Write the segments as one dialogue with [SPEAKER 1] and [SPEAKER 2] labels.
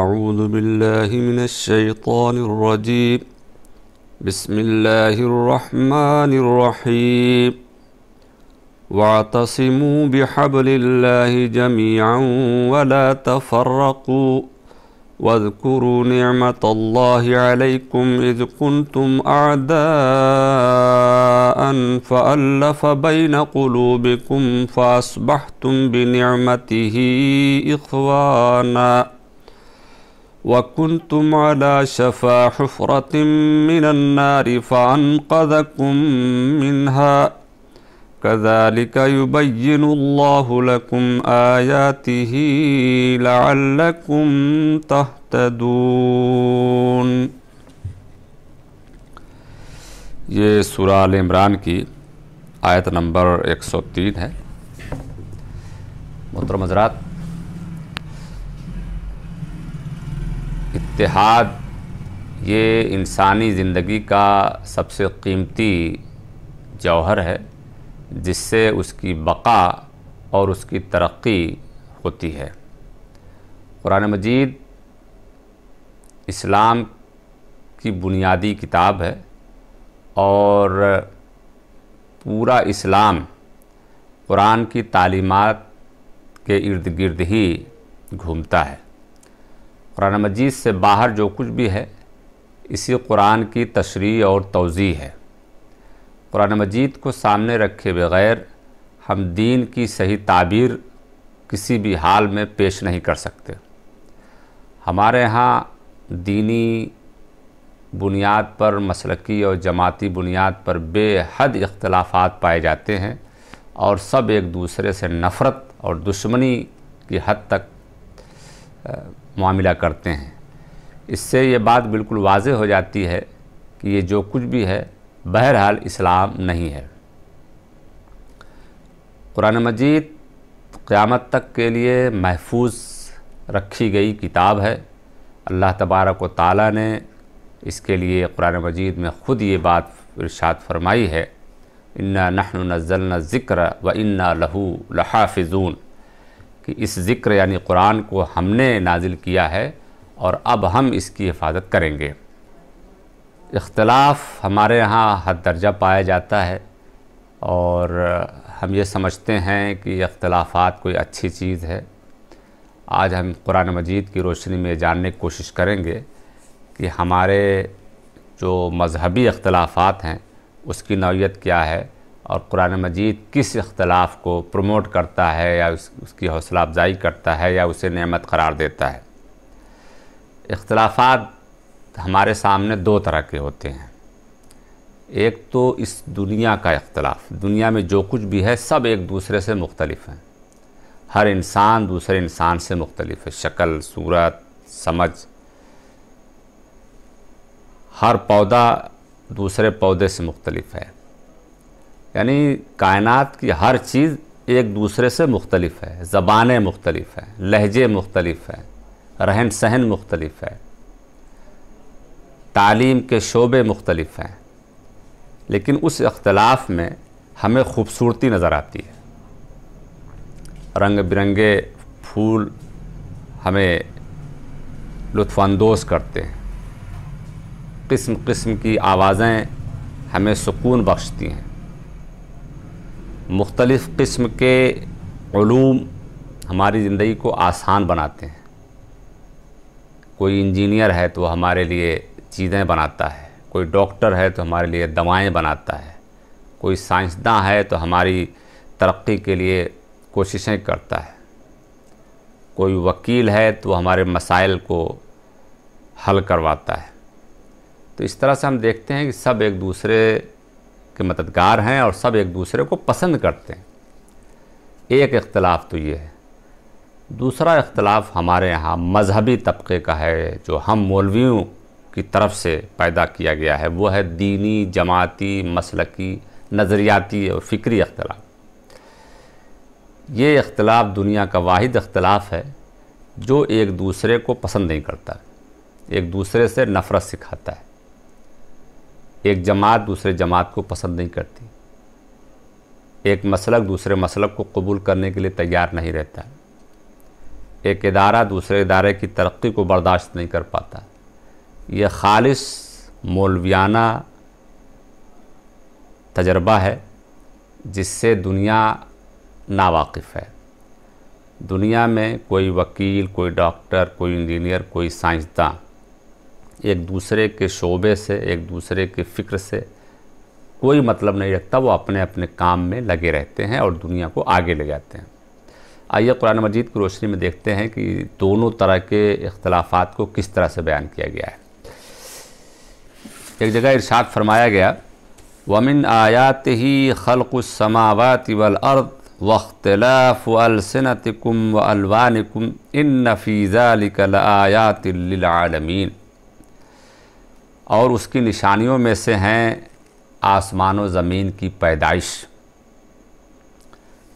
[SPEAKER 1] أعوذ بالله من الشيطان الرجيم. بسم الله الرحمن الرحيم. واعتصموا بحبل الله جميعا ولا تفرقوا واذكروا نعمة الله عليكم إذ كنتم أعداء فألف بين قلوبكم فأصبحتم بنعمته إخوانا وكنتم على شفا حفرة من النار فأنقذكم منها كذلك يبين الله لكم آياته لعلكم تهتدون. یہ سورہ آل عمران کی آیت نمبر 103 ہے. محترم حضرات، اتحاد یہ انسانی زندگی کا سب سے قیمتی جوہر ہے جس سے اس کی بقا اور اس کی ترقی ہوتی ہے. قرآن مجید اسلام کی بنیادی کتاب ہے اور پورا اسلام قرآن کی تعلیمات کے ارد گرد ہی گھومتا ہے. قرآن مجید سے باہر جو کچھ بھی ہے اسی قرآن کی تشریح اور توضیح ہے. قرآن مجید کو سامنے رکھے بغیر ہم دین کی صحیح تعبیر کسی بھی حال میں پیش نہیں کر سکتے. ہمارے ہاں دینی بنیاد پر، مسلکی اور جماعتی بنیاد پر بے حد اختلافات پائے جاتے ہیں اور سب ایک دوسرے سے نفرت اور دشمنی کی حد تک معاملہ کرتے ہیں. اس سے یہ بات بالکل واضح ہو جاتی ہے کہ یہ جو کچھ بھی ہے بہرحال اسلام نہیں ہے. قرآن مجید قیامت تک کے لیے محفوظ رکھی گئی کتاب ہے. اللہ تبارک و تعالیٰ نے اس کے لیے قرآن مجید میں خود یہ بات ارشاد فرمائی ہے، اِنَّا نَحْنُ نَزَّلْنَا الذِّكْرَ وَإِنَّا لَهُ لَحَافِظُونَ، کہ اس ذکر یعنی قرآن کو ہم نے نازل کیا ہے اور اب ہم اس کی حفاظت کریں گے. اختلاف ہمارے ہاں حد درجہ پایا جاتا ہے اور ہم یہ سمجھتے ہیں کہ اختلافات کوئی اچھی چیز ہے. آج ہم قرآن مجید کی روشنی میں جاننے کی کوشش کریں گے کہ ہمارے جو مذہبی اختلافات ہیں اس کی نوعیت کیا ہے اور قرآن مجید کس اختلاف کو پروموٹ کرتا ہے یا اس کی حوصلہ افزائی کرتا ہے یا اسے نعمت قرار دیتا ہے. اختلافات ہمارے سامنے دو طرح کے ہوتے ہیں. ایک تو اس دنیا کا اختلاف، دنیا میں جو کچھ بھی ہے سب ایک دوسرے سے مختلف ہیں. ہر انسان دوسرے انسان سے مختلف ہے، شکل، صورت، سمجھ. ہر پودا دوسرے پودے سے مختلف ہے، یعنی کائنات کی ہر چیز ایک دوسرے سے مختلف ہے. زبانیں مختلف ہیں، لہجے مختلف ہیں، رہن سہن مختلف ہے، تعلیم کے شعبے مختلف ہیں، لیکن اس اختلاف میں ہمیں خوبصورتی نظر آتی ہے. رنگ برنگے پھول ہمیں لطف اندوز کرتے ہیں، قسم قسم کی آوازیں ہمیں سکون بخشتی ہیں، مختلف قسم کے علوم ہماری زندگی کو آسان بناتے ہیں. کوئی انجینئر ہے تو ہمارے لیے چیزیں بناتا ہے، کوئی ڈاکٹر ہے تو ہمارے لیے دوائیں بناتا ہے، کوئی سائنسداں ہے تو ہماری ترقی کے لیے کوششیں کرتا ہے، کوئی وکیل ہے تو ہمارے مسائل کو حل کرواتا ہے. تو اس طرح سے ہم دیکھتے ہیں کہ سب ایک دوسرے کے مددگار ہیں اور سب ایک دوسرے کو پسند کرتے ہیں. ایک اختلاف تو یہ ہے. دوسرا اختلاف ہمارے یہاں مذہبی طبقے کا ہے جو ہم مولویوں کی طرف سے پیدا کیا گیا ہے. وہ ہے دینی، جماعتی، مسلکی، نظریاتی اور فکری اختلاف. یہ اختلاف دنیا کا واحد اختلاف ہے جو ایک دوسرے کو پسند نہیں کرتا، ایک دوسرے سے نفرت سکھاتا ہے. ایک جماعت دوسرے جماعت کو پسند نہیں کرتی، ایک مسلک دوسرے مسلک کو قبول کرنے کے لیے تیار نہیں رہتا. ایک ادارہ دوسرے ادارے کی ترقی کو برداشت نہیں کر پاتا. یہ خالص مولویانہ تجربہ ہے جس سے دنیا ناواقف ہے. دنیا میں کوئی وکیل، کوئی ڈاکٹر، کوئی انجینئر، کوئی سائنسداں ایک دوسرے کے شعبے سے، ایک دوسرے کے فکر سے کوئی مطلب نہیں رکھتا. وہ اپنے اپنے کام میں لگے رہتے ہیں اور دنیا کو آگے لے جاتے ہیں. آئیے قرآن مجید کی روشنی میں دیکھتے ہیں کہ دونوں طرح کے اختلافات کو کس طرح سے بیان کیا گیا ہے. ایک جگہ ارشاد فرمایا گیا وَمِنْ آيَاتِهِ خَلْقُ السَّمَاوَاتِ وَالْأَرْضِ وَاخْتِلَافُ أَلْسِنَتِكُمْ وَأَلْوَانِكُمْ إِنَّ فِي ذَلِكَ لَآيَاتٍ لِلْعَالَمِينَ. اور اس کی نشانیوں میں سے ہیں آسمان و زمین کی پیدائش.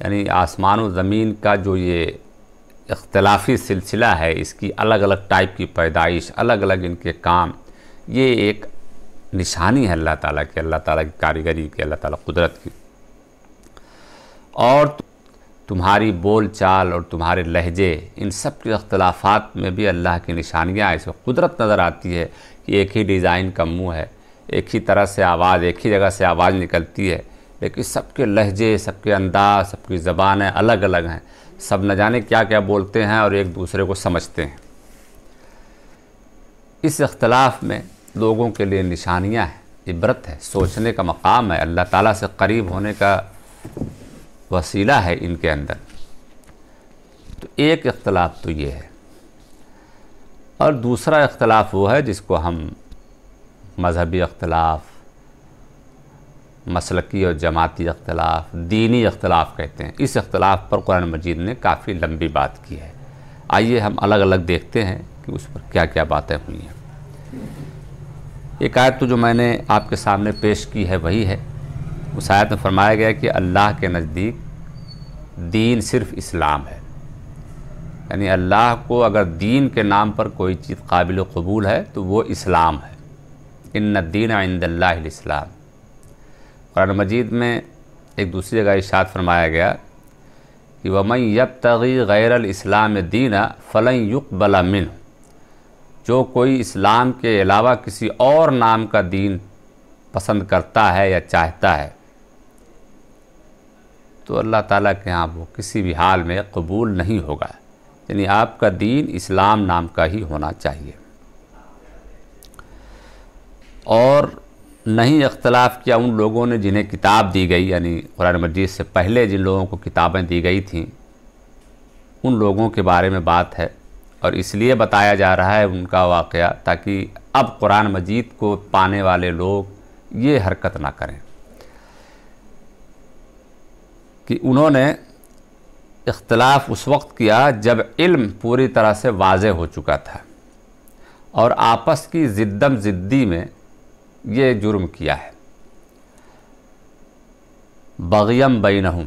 [SPEAKER 1] یعنی آسمان و زمین کا جو یہ اختلافی سلسلہ ہے، اس کی الگ الگ ٹائپ کی پیدائش، الگ الگ ان کے کام، یہ ایک نشانی ہے اللہ تعالیٰ کی، اللہ تعالیٰ کی کاریگری کی، اللہ تعالیٰ قدرت کی. اور تمہاری بول چال اور تمہارے لہجے، ان سب کے اختلافات میں بھی اللہ کی نشانیاں، اس میں قدرت نظر آتی ہے کہ ایک ہی ڈیزائن کا منہ ہے، ایک ہی طرح سے آواز، ایک ہی جگہ سے آواز نکلتی ہے، لیکن سب کے لہجے، سب کے انداز، سب کی زبانیں الگ الگ ہیں. سب نہ جانے کیا کیا بولتے ہیں اور ایک دوسرے کو سمجھتے ہیں. اس اختلاف میں لوگوں کے لیے نشانیاں ہیں، عبرت ہے، سوچنے کا مقام ہے، اللہ تعالیٰ سے قریب ہونے کا وسیلہ ہے ان کے اندر. تو ایک اختلاف تو یہ ہے. اور دوسرا اختلاف وہ ہے جس کو ہم مذہبی اختلاف، مسلکی اور جماعتی اختلاف، دینی اختلاف کہتے ہیں. اس اختلاف پر قرآن مجید نے کافی لمبی بات کی ہے. آئیے ہم الگ الگ دیکھتے ہیں کہ اس پر کیا کیا باتیں ہوئی ہیں. ایک آیت تو جو میں نے آپ کے سامنے پیش کی ہے وہی ہے. اس آیت میں فرمایا گیا کہ اللہ کے نزدیک دین صرف اسلام ہے. یعنی اللہ کو اگر دین کے نام پر کوئی چیز قابل قبول ہے تو وہ اسلام ہے. ان الدین عند اللہ الاسلام. قرآن مجید میں ایک دوسری جگہ ارشاد فرمایا گیا کہ وَمَن يَبْتَغِي غَيْرَ الْإِسْلَامِ دِينًا فَلَن يُقْبَلَ مِنْهُ. جو کوئی اسلام کے علاوہ کسی اور نام کا دین پسند کرتا ہے یا چاہتا ہے تو اللہ تعالیٰ کے ہاں وہ کسی بھی حال میں قبول نہیں ہوگا. یعنی آپ کا دین اسلام نام کا ہی ہونا چاہیے. اور نہیں اختلاف کیا ان لوگوں نے جنہیں کتاب دی گئی، یعنی قرآن مجید سے پہلے جن لوگوں کو کتابیں دی گئی تھیں ان لوگوں کے بارے میں بات ہے. اور اس لیے بتایا جا رہا ہے ان کا واقعہ تاکہ اب قرآن مجید کو پانے والے لوگ یہ حرکت نہ کریں کہ انہوں نے اختلاف اس وقت کیا جب علم پوری طرح سے واضح ہو چکا تھا اور آپس کی ضدم ضدی میں یہ جرم کیا ہے. بغیم بینہم،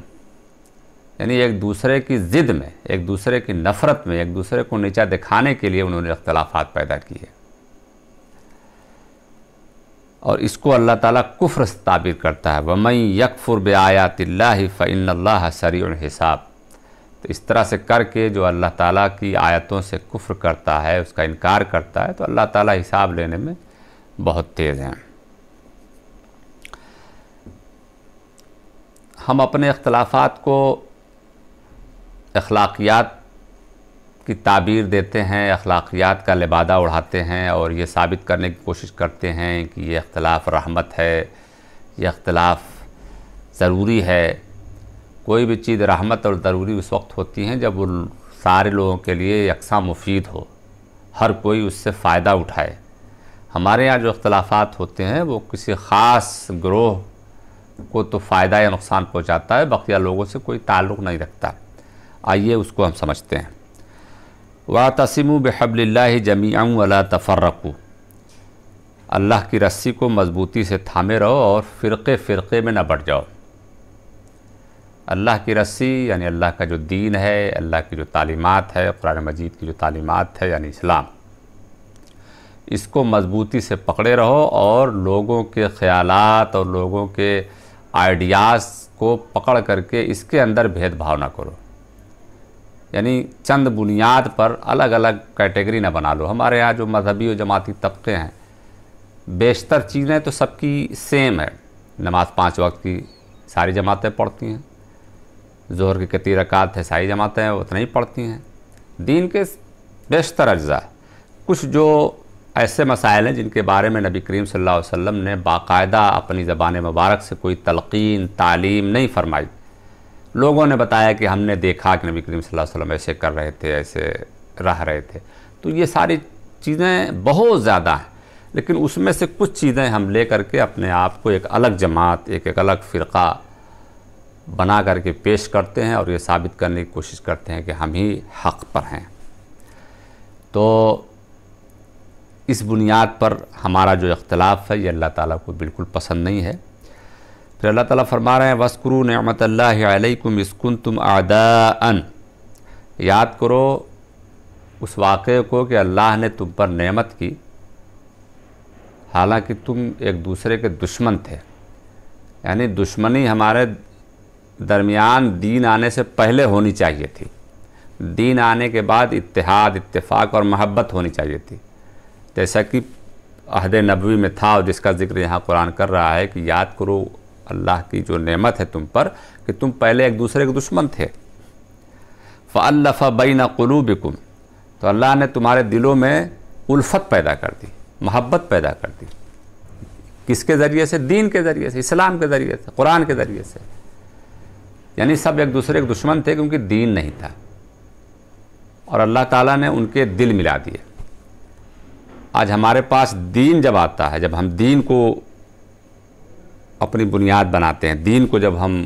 [SPEAKER 1] یعنی ایک دوسرے کی ضد میں، ایک دوسرے کی نفرت میں، ایک دوسرے کو نیچا دکھانے کے لیے انہوں نے اختلافات پیدا کیے. اور اس کو اللہ تعالیٰ کفر سے تعبیر کرتا ہے وَمَن يَكْفُرْ بِآيَاتِ اللَّهِ فَإِنَّ اللَّهَ سَرِيعُ الْحِسَابِ. تو اس طرح سے کر کے جو اللہ تعالیٰ کی آیتوں سے کفر کرتا ہے، اس کا انکار کرتا ہے، تو اللہ تعالیٰ حساب لینے میں بہت تیز ہیں. ہم اپنے اختلافات کو اخلاقیات کی تعبیر دیتے ہیں، اخلاقیات کا لبادہ اڑھاتے ہیں اور یہ ثابت کرنے کی کوشش کرتے ہیں کہ یہ اختلاف رحمت ہے، یہ اختلاف ضروری ہے. کوئی بھی چیز رحمت اور ضروری اس وقت ہوتی ہیں جب وہ سارے لوگوں کے لیے یکساں مفید ہو، ہر کوئی اس سے فائدہ اٹھائے. ہمارے یہاں جو اختلافات ہوتے ہیں وہ کسی خاص گروہ کو تو فائدہ یا نقصان پہنچاتا ہے، بقیہ لوگوں سے کوئی تعلق نہیں رکھتا. آئیے اس کو ہم سمجھتے ہیں. وَاعْتَصِمُوا بِحَبْلِ اللَّهِ جَمِيعًا وَلَا تَفَرَّقُوا. اللہ کی رسی کو مضبوطی سے تھامے رہو اور فرقے فرقے میں نہ بٹ جاؤ. اللہ کی رسی یعنی اللہ کا جو دین ہے، اللہ کی جو تعلیمات ہے، قرآن مجید کی جو تعلیمات ہے یعنی اسلام، اس کو مضبوطی سے پکڑے رہو اور لوگوں کے خیالات اور لوگوں کے آئیڈیاز کو پکڑ کر کے اس کے اندر بھید بھاؤ نہ کرو. یعنی چند بنیاد پر الگ الگ کیٹیگری نہ بنا لو۔ ہمارے یہاں جو مذہبی و جماعتی طبقے ہیں، بیشتر چیزیں تو سب کی سیم ہے۔ نماز 5 وقت کی ساری جماعتیں پڑھتی ہیں، ظہر کی کتنی رکعت ہے ساری جماعتیں اتنا ہی پڑھتی ہیں۔ دین کے بیشتر اجزاء، کچھ جو ایسے مسائل ہیں جن کے بارے میں نبی کریم صلی اللہ علیہ وسلم نے باقاعدہ اپنی زبان مبارک سے کوئی تلقین تعلیم نہیں فرمائی، لوگوں نے بتایا کہ ہم نے دیکھا کہ نبی کریم صلی اللہ علیہ وسلم ایسے کر رہے تھے، ایسے رہ رہے تھے، تو یہ ساری چیزیں بہت زیادہ ہیں، لیکن اس میں سے کچھ چیزیں ہم لے کر کے اپنے آپ کو ایک الگ جماعت، ایک الگ فرقہ بنا کر کے پیش کرتے ہیں اور یہ ثابت کرنے کی کوشش کرتے ہیں کہ ہم ہی حق پر ہیں۔ تو اس بنیاد پر ہمارا جو اختلاف ہے یہ اللہ تعالیٰ کو بالکل پسند نہیں ہے۔ پھر اللہ تعالیٰ فرما رہے ہیں وَاذْكُرُوا نِعْمَةَ اللَّهِ عَلَيْكُمْ إِذْ كُنْتُمْ أَعْدَاءً، یاد کرو اس واقعے کو کہ اللہ نے تم پر نعمت کی حالانکہ تم ایک دوسرے کے دشمن تھے، یعنی دشمنی ہمارے درمیان دین آنے سے پہلے ہونی چاہیے تھی، دین آنے کے بعد اتحاد، اتفاق اور محبت ہونی چاہیے تھی، جیسا کہ عہد نبوی میں تھا اور جس کا ذکر یہاں قرآن کر رہا ہے کہ یاد کرو اللہ کی جو نعمت ہے تم پر کہ تم پہلے ایک دوسرے کے دشمن تھے۔ فَأَلَّفَ بَيْنَ قُلُوبِكُمْ، تو اللہ نے تمہارے دلوں میں الفت پیدا کر دی، محبت پیدا کر دی، کس کے ذریعے سے؟ دین کے ذریعے سے، اسلام کے ذریعے سے، قرآن کے ذریعے سے، یعنی سب ایک دوسرے کے دشمن تھے کیونکہ دین نہیں تھا، اور اللہ تعالیٰ نے ان کے دل ملا دیے۔ آج ہمارے پاس دین جب آتا ہے، جب ہم دین کو اپنی بنیاد بناتے ہیں، دین کو جب ہم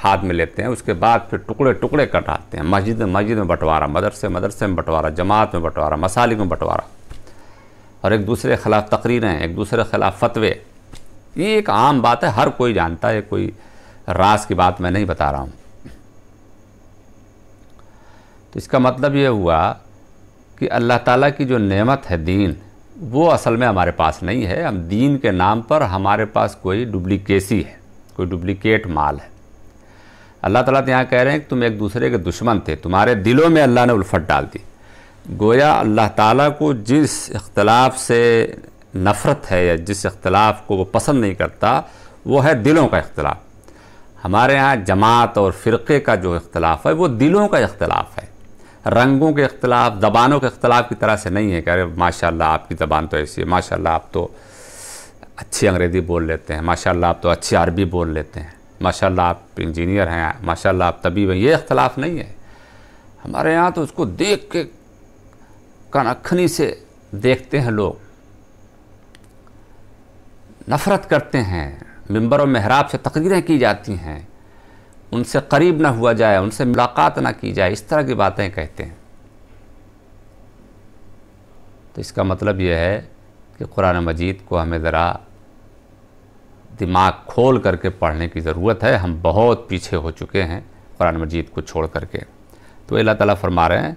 [SPEAKER 1] ہاتھ میں لیتے ہیں، اس کے بعد پھر ٹکڑے ٹکڑے کٹاتے ہیں، مسجد میں بٹوارا، مدرسے میں بٹوارا، جماعت میں بٹوارا، مسالک میں بٹوارا، اور ایک دوسرے کے خلاف تقریریں، ایک دوسرے کے خلاف فتوے، یہ ایک عام بات ہے، ہر کوئی جانتا ہے، کوئی راز کی بات میں نہیں بتا رہا ہوں۔ تو اس کا مطلب یہ ہوا کہ اللہ تعالیٰ کی جو نعمت ہے دین، وہ اصل میں ہمارے پاس نہیں ہے، ہم دین کے نام پر ہمارے پاس کوئی ڈپلیکیسی ہے، کوئی ڈپلیکیٹ مال ہے۔ اللہ تعالیٰ تو یہاں کہہ رہے ہیں کہ تم ایک دوسرے کے دشمن تھے، تمہارے دلوں میں اللہ نے الفت ڈال دی۔ گویا اللہ تعالیٰ کو جس اختلاف سے نفرت ہے یا جس اختلاف کو وہ پسند نہیں کرتا وہ ہے دلوں کا اختلاف۔ ہمارے ہاں جماعت اور فرقے کا جو اختلاف ہے وہ دلوں کا اختلاف ہے، رنگوں کے اختلاف، زبانوں کے اختلاف کی طرح سے نہیں ہے کہ ارے ماشاءاللہ آپ کی زبان تو ایسی ہے، ماشاءاللہ آپ تو اچھی انگریزی بول لیتے ہیں، ماشاءاللہ آپ تو اچھی عربی بول لیتے ہیں، ماشاءاللہ آپ انجینئر ہیں، ماشاءاللہ آپ طبیب ہیں، یہ اختلاف نہیں ہے۔ ہمارے یہاں تو اس کو دیکھ کے کنکھنی سے دیکھتے ہیں، لوگ نفرت کرتے ہیں، منبر و محراب سے تقریریں کی جاتی ہیں، ان سے قریب نہ ہوا جائے، ان سے ملاقات نہ کی جائے، اس طرح کی باتیں کہتے ہیں۔ تو اس کا مطلب یہ ہے کہ قرآن مجید کو ہمیں ذرا دماغ کھول کر کے پڑھنے کی ضرورت ہے، ہم بہت پیچھے ہو چکے ہیں قرآن مجید کو چھوڑ کر کے۔ تو اللہ تعالیٰ فرما رہے ہیں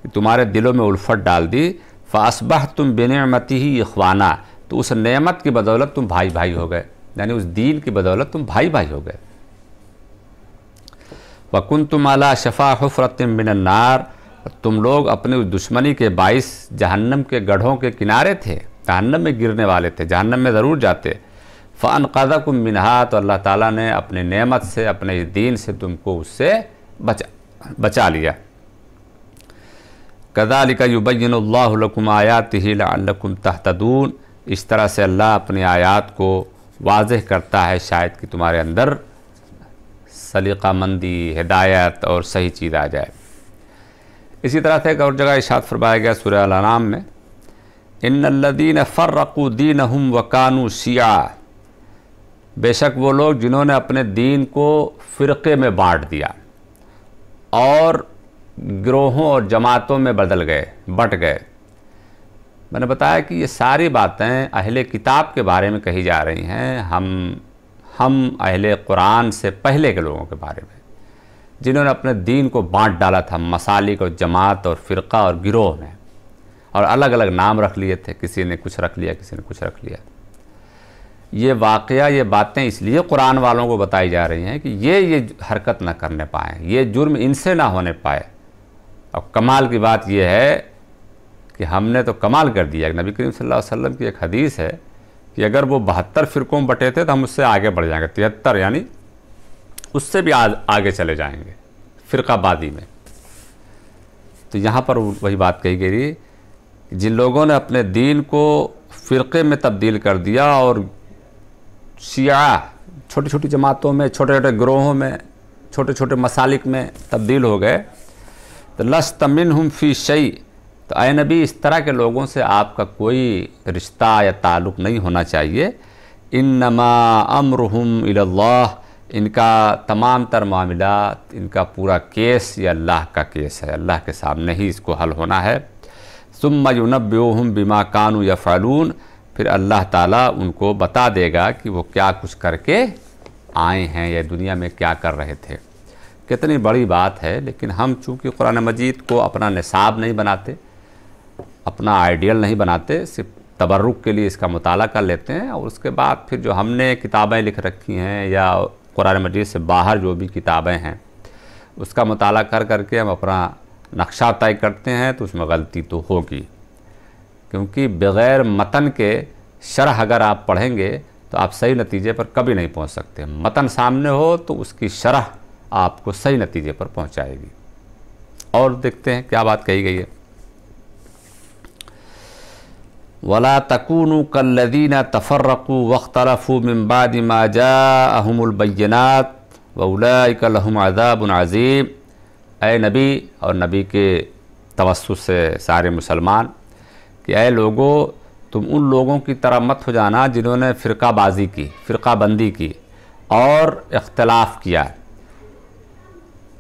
[SPEAKER 1] کہ تمہارے دلوں میں الفت ڈال دی، فَأَصْبَحْتُمْ بِنِعْمَتِهِ إِخْوَانًا، تو اس نعمت کی بدولت تم بھائی بھائی ہو گئے، یعنی اس دین کی بدولت تم بھائی بھائی ہو گئے۔ وَكُنْتُمْ عَلَى شَفَا حُفْرَةٍ مِّنَ النَّارِ، تم لوگ اپنے اس دشمنی کے باعث جہنم کے گڑھوں کے کنارے تھے، جہنم میں گرنے والے تھے، جہنم میں ضرور جاتے۔ فَأَنْقَذَكُم مِّنْهَا، تو اللہ تعالیٰ نے اپنے نعمت سے، اپنے دین سے تم کو اس سے بچا لیا۔ كَذَلِكَ يُبَيِّنُ اللَّهُ لَكُمْ آيَاتِهِ لَعَلَّكُمْ تَهْتَدُونَ، اس طرح سے اللہ اپنی آیات کو واضح کرتا ہے شاید کہ تمہارے اندر سلیقہ مندی، ہدایت اور صحیح چیز آ جائے۔ اسی طرح سے ایک اور جگہ ارشاد فرمایا گیا سورہ الانعام میں، ان الذین فرقوا دینہم وکانوا شیعا، بے شک وہ لوگ جنہوں نے اپنے دین کو فرقے میں بانٹ دیا اور گروہوں اور جماعتوں میں بٹ گئے۔ میں نے بتایا کہ یہ ساری باتیں اہل کتاب کے بارے میں کہی جا رہی ہیں، ہم اہل قرآن سے پہلے کے لوگوں کے بارے میں، جنہوں نے اپنے دین کو بانٹ ڈالا تھا مسالک اور جماعت اور فرقہ اور گروہ میں، اور الگ الگ نام رکھ لیے تھے، کسی نے کچھ رکھ لیا، کسی نے کچھ رکھ لیا۔ یہ واقعہ، یہ باتیں اس لیے قرآن والوں کو بتائی جا رہی ہیں کہ یہ حرکت نہ کرنے پائیں، یہ جرم ان سے نہ ہونے پائے، اور کمال کی بات یہ ہے کہ ہم نے تو کمال کر دیا. نبی کریم صلی اللہ علیہ وسلم کی ایک حدیث ہے کہ اگر وہ 72 فرقوں میں بٹے تھے تو ہم اس سے آگے بڑھ جائیں گے, 73 یعنی اس سے بھی آگے چلے جائیں گے فرقہ بازی میں. تو یہاں پر وہی بات کہی گئی کہ جن لوگوں نے اپنے دین کو فرقے میں تبدیل کر دیا اور شیعہ چھوٹی چھوٹی جماعتوں میں, چھوٹے چھوٹے گروہوں میں, چھوٹے چھوٹے مسالک میں تبدیل ہو گئے, تو لست منہم فی شیء, تو اے نبی اس طرح کے لوگوں سے آپ کا کوئی رشتہ یا تعلق نہیں ہونا چاہیے. انما امرہم الی اللہ, ان کا تمام تر معاملات, ان کا پورا کیس یہ اللہ کا کیس ہے, اللہ کے سامنے ہی اس کو حل ہونا ہے. ثم ینبئہم بما کانوا یفعلون, پھر اللہ تعالیٰ ان کو بتا دے گا کہ وہ کیا کچھ کر کے آئے ہیں یا دنیا میں کیا کر رہے تھے. کتنی بڑی بات ہے, لیکن ہم چونکہ قرآن مجید کو اپنا نصاب نہیں بناتے, اپنا آئیڈیل نہیں بناتے, صرف تبرک کے لیے اس کا مطالعہ کر لیتے ہیں, اور اس کے بعد پھر جو ہم نے کتابیں لکھ رکھی ہیں یا قرآن مجید سے باہر جو بھی کتابیں ہیں اس کا مطالعہ کر کے ہم اپنا نقشہ طے کرتے ہیں, تو اس میں غلطی تو ہوگی. کیونکہ بغیر متن کے شرح اگر آپ پڑھیں گے تو آپ صحیح نتیجے پر کبھی نہیں پہنچ سکتے. متن سامنے ہو تو اس کی شرح آپ کو صحیح نتیجے پر پہنچائے گی. اور دیکھتے ہیں کیا بات کہی گئی ہے. وَلَا تَكُونُوا كَالَّذِينَ تَفَرَّقُوا وَاخْتَلَفُوا مِن بَعْدِ مَا جَاءَهُمُ الْبَيِّنَاتُ وَأُولَٰئِكَ لَهُمْ عَذَابٌ عَظِيمٌ. اے نبی, اور نبی کے توسط سے سارے مسلمان, کہ اے لوگوں تم ان لوگوں کی طرح مت ہو جانا جنہوں نے فرقہ بازی کی, فرقہ بندی کی اور اختلاف کیا.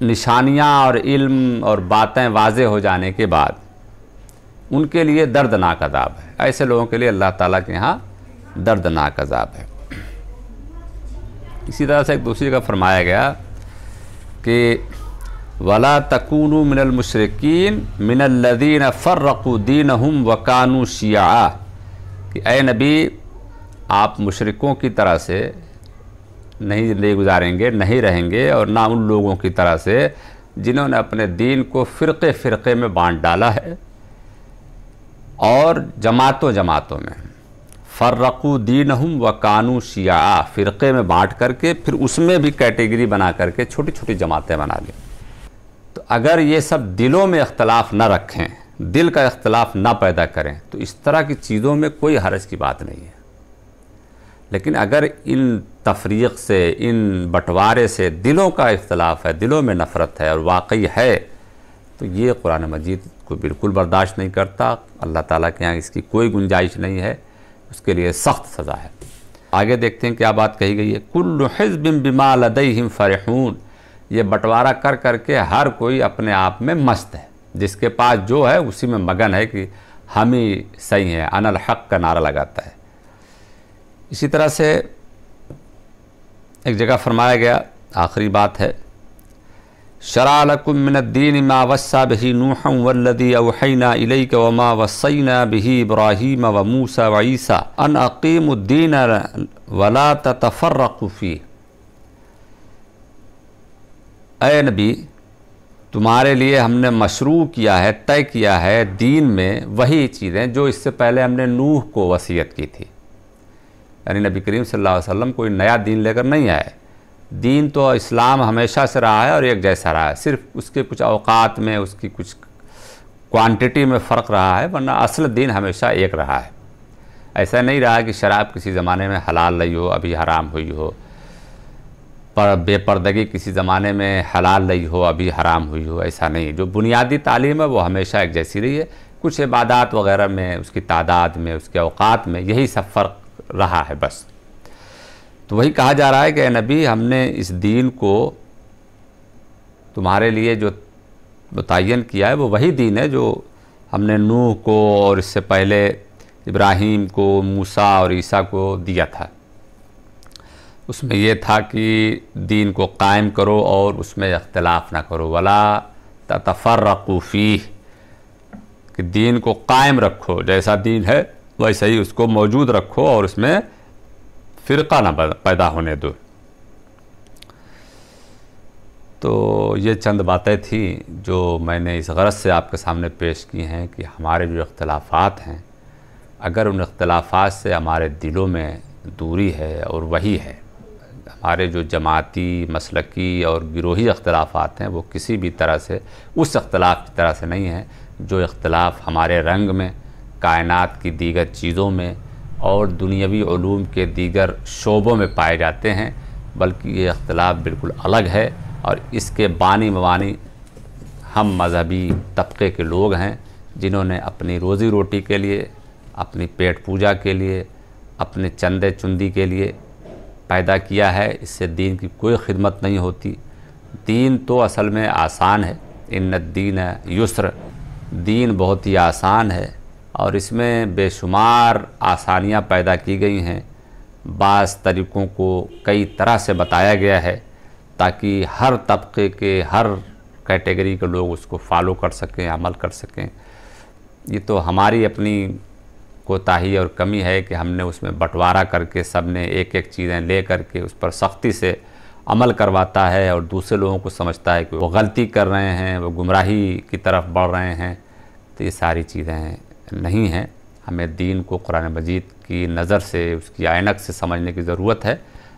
[SPEAKER 1] نشانیاں اور علم اور باتیں واضح ہو جانے کے بعد ان کے لیے دردناک عذاب ہے. ایسے لوگوں کے لیے اللہ تعالیٰ کے ہاں دردناک عذاب ہے. اسی طرح سے ایک دوسری کا فرمایا گیا کہ وَلَا تَكُونُوا مِنَ الْمُشْرِكِينَ مِنَ الَّذِينَ فَرَّقُوا دِينَهُمْ وَكَانُوا شِيَعًا, کہ اے نبی آپ مشرکوں کی طرح سے نہیں زندگی گزاریں گے, نہیں رہیں گے, اور نہ ان لوگوں کی طرح سے جنہوں نے اپنے دین کو فرقے فرقے میں بانٹ ڈالا ہے اور جماعتوں جماعتوں میں. فرقوا دینہم وکانوا شیعا, فرقے میں بانٹ کر کے پھر اس میں بھی کیٹیگری بنا کر کے چھوٹی چھوٹی جماعتیں بنا لیں. تو اگر یہ سب دلوں میں اختلاف نہ رکھیں, دل کا اختلاف نہ پیدا کریں, تو اس طرح کی چیزوں میں کوئی حرج کی بات نہیں ہے. لیکن اگر ان تفریق سے, ان بٹوارے سے دلوں کا اختلاف ہے, دلوں میں نفرت ہے اور واقعی ہے, تو یہ قرآن مجید کو بالکل برداشت نہیں کرتا. اللہ تعالیٰ کے یہاں اس کی کوئی گنجائش نہیں ہے, اس کے لیے سخت سزا ہے. آگے دیکھتے ہیں کیا بات کہی گئی ہے. کل حزب بما لدیہم فرحون, یہ بٹوارہ کر کے ہر کوئی اپنے آپ میں مست ہے, جس کے پاس جو ہے اسی میں مگن ہے کہ ہم ہی صحیح ہیں, انا الحق کا نعرہ لگاتا ہے. اسی طرح سے ایک جگہ فرمایا گیا, آخری بات ہے, شرع لکم من الدین ما وصى به نوحا والذی اوحینا الیک وما وصینا به ابراہیم وموسیٰ وعیسیٰ ان اقیموا الدین ولا تتفرقوا فیہ. اے نبی تمہارے لیے ہم نے مشروع کیا ہے, طے کیا ہے دین میں وہی چیزیں جو اس سے پہلے ہم نے نوح کو وصیت کی تھی. یعنی نبی کریم صلی اللہ علیہ وسلم کوئی نیا دین لے کر نہیں آئے. دین تو اسلام ہمیشہ سے رہا ہے اور ایک جیسا رہا ہے, صرف اس کے کچھ اوقات میں, اس کی کچھ کوانٹٹی میں فرق رہا ہے, ورنہ اصل دین ہمیشہ ایک رہا ہے. ایسا نہیں رہا کہ شراب کسی زمانے میں حلال رہی ہو ابھی حرام ہوئی ہو, پر بے پردگی کسی زمانے میں حلال رہی ہو ابھی حرام ہوئی ہو, ایسا نہیں. جو بنیادی تعلیم ہے وہ ہمیشہ ایک جیسی رہی ہے. کچھ عبادات وغیرہ میں, اس کی تعداد میں, اس کے اوقات میں یہی سب فرق رہا ہے بس. تو وہی کہا جا رہا ہے کہ اے نبی ہم نے اس دین کو تمہارے لیے جو متعین کیا ہے وہ وہی دین ہے جو ہم نے نوح کو اور اس سے پہلے ابراہیم کو, موسیٰ اور عیسیٰ کو دیا تھا. اس میں یہ تھا کہ دین کو قائم کرو اور اس میں اختلاف نہ کرو. ولا تتفرقوا فیہ, کہ دین کو قائم رکھو, جیسا دین ہے ویسا ہی اس کو موجود رکھو اور اس میں فرقہ نہ پیدا ہونے دو. تو یہ چند باتیں تھیں جو میں نے اس غرض سے آپ کے سامنے پیش کی ہیں کہ ہمارے جو اختلافات ہیں، اگر ان اختلافات سے ہمارے دلوں میں دوری ہے اور وہی ہے، ہمارے جو جماعتی، مسلکی اور گروہی اختلافات ہیں وہ کسی بھی طرح سے اس اختلاف کی طرح سے نہیں ہیں جو اختلاف ہمارے رنگ میں، کائنات کی دیگر چیزوں میں اور دنیاوی علوم کے دیگر شعبوں میں پائے جاتے ہیں، بلکہ یہ اختلاف بالکل الگ ہے اور اس کے بانی موانی ہم مذہبی طبقے کے لوگ ہیں جنہوں نے اپنی روزی روٹی کے لیے، اپنی پیٹ پوجا کے لیے، اپنے چندے چندی کے لیے پیدا کیا ہے۔ اس سے دین کی کوئی خدمت نہیں ہوتی۔ دین تو اصل میں آسان ہے، ان الدین یسر، دین بہت ہی آسان ہے اور اس میں بے شمار آسانیاں پیدا کی گئی ہیں۔ بعض طریقوں کو کئی طرح سے بتایا گیا ہے تاکہ ہر طبقے کے، ہر کیٹیگری کے لوگ اس کو فالو کر سکیں، عمل کر سکیں۔ یہ تو ہماری اپنی کوتاہی اور کمی ہے کہ ہم نے اس میں بٹوارہ کر کے سب نے ایک ایک چیزیں لے کر کے اس پر سختی سے عمل کرواتا ہے اور دوسرے لوگوں کو سمجھتا ہے کہ وہ غلطی کر رہے ہیں، وہ گمراہی کی طرف بڑھ رہے ہیں۔ تو یہ ساری چیزیں نہیں ہیں۔ ہمیں دین کو قرآن مجید کی نظر سے، اس کی عینک سے سمجھنے کی ضرورت ہے۔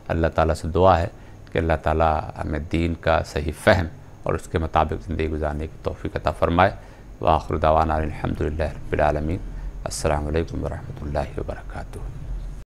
[SPEAKER 1] اللہ تعالیٰ سے دعا ہے کہ اللہ تعالیٰ ہمیں دین کا صحیح فہم اور اس کے مطابق زندگی گزارنے کی توفیق عطا فرمائے۔ وآخر دعوانا الحمدللہ رب العالمین۔ السلام علیکم ورحمۃ اللہ وبرکاتہ۔